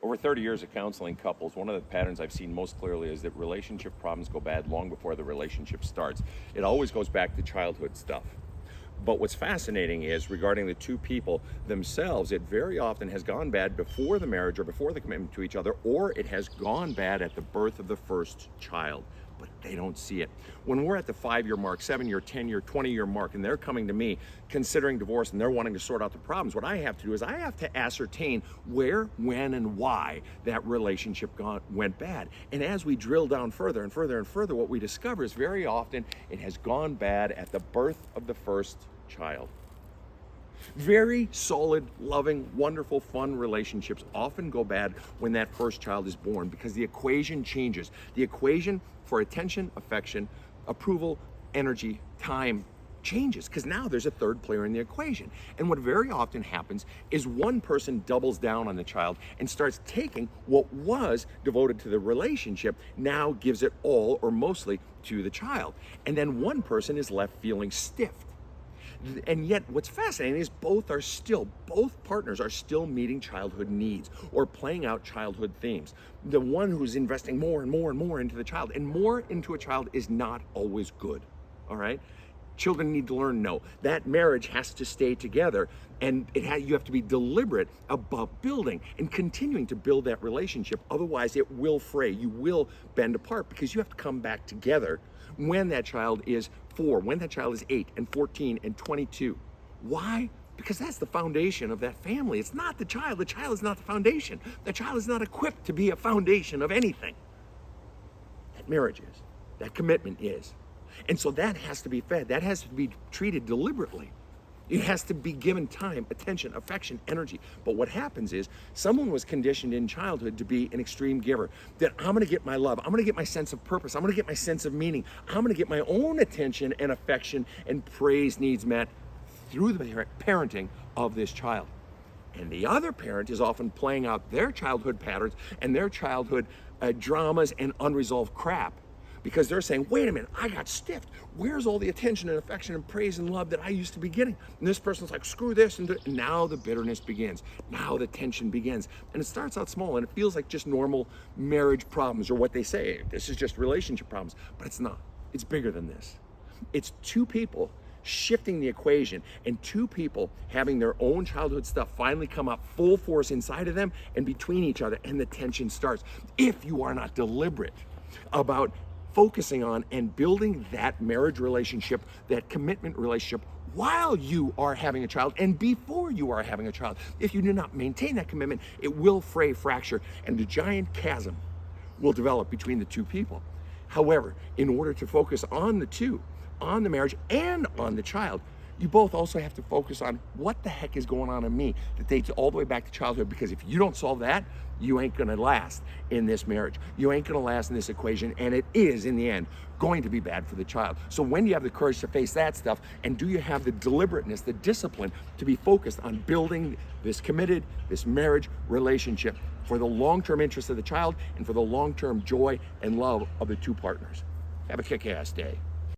Over 30 years of counseling couples, one of the patterns I've seen most clearly is that relationship problems go bad long before the relationship starts. It always goes back to childhood stuff. But what's fascinating is regarding the two people themselves, it very often has gone bad before the marriage or before the commitment to each other, or it has gone bad at the birth of the first child. But they don't see it. When we're at the 5-year mark, 7-year, 10-year, 20-year mark, and they're coming to me considering divorce and they're wanting to sort out the problems, what I have to do is I have to ascertain where, when, and why that relationship went bad. And as we drill down further and further and further, what we discover is very often it has gone bad at the birth of the first child. Very solid, loving, wonderful, fun relationships often go bad when that first child is born because the equation changes. The equation for attention, affection, approval, energy, time changes because now there's a third player in the equation. And what very often happens is one person doubles down on the child and starts taking what was devoted to the relationship, now gives it all or mostly to the child. And then one person is left feeling stiffed. And yet what's fascinating is both partners are still meeting childhood needs or playing out childhood themes. The one who's investing more and more and more into the child, and more into a child is not always good, all right? Children need to learn no. That marriage has to stay together, and you have to be deliberate about building and continuing to build that relationship. Otherwise, it will fray. You will bend apart because you have to come back together when that child is 4, when that child is 8 and 14 and 22. Why? Because that's the foundation of that family. It's not the child. The child is not the foundation. The child is not equipped to be a foundation of anything. That marriage is. That commitment is. And so that has to be fed. That has to be treated deliberately. It has to be given time, attention, affection, energy. But what happens is someone was conditioned in childhood to be an extreme giver. That I'm gonna get my love, I'm gonna get my sense of purpose, I'm gonna get my sense of meaning, I'm gonna get my own attention and affection and praise needs met through the parenting of this child. And the other parent is often playing out their childhood patterns and their childhood dramas and unresolved crap. Because they're saying, wait a minute, I got stiffed. Where's all the attention and affection and praise and love that I used to be getting? And this person's like, screw this. And now the bitterness begins. Now the tension begins. And it starts out small and it feels like just normal marriage problems or what they say. This is just relationship problems. But it's not. It's bigger than this. It's two people shifting the equation and two people having their own childhood stuff finally come up full force inside of them and between each other. And the tension starts. If you are not deliberate about focusing on and building that marriage relationship, that commitment relationship while you are having a child and before you are having a child. If you do not maintain that commitment, it will fray, fracture, and a giant chasm will develop between the two people. However, in order to focus on the two, on the marriage and on the child, you both also have to focus on what the heck is going on in me that dates all the way back to childhood, because if you don't solve that, you ain't gonna last in this marriage. You ain't gonna last in this equation, and it is, in the end, going to be bad for the child. So when do you have the courage to face that stuff, and do you have the deliberateness, the discipline to be focused on building this committed, this marriage relationship for the long-term interest of the child and for the long-term joy and love of the two partners? Have a kick-ass day.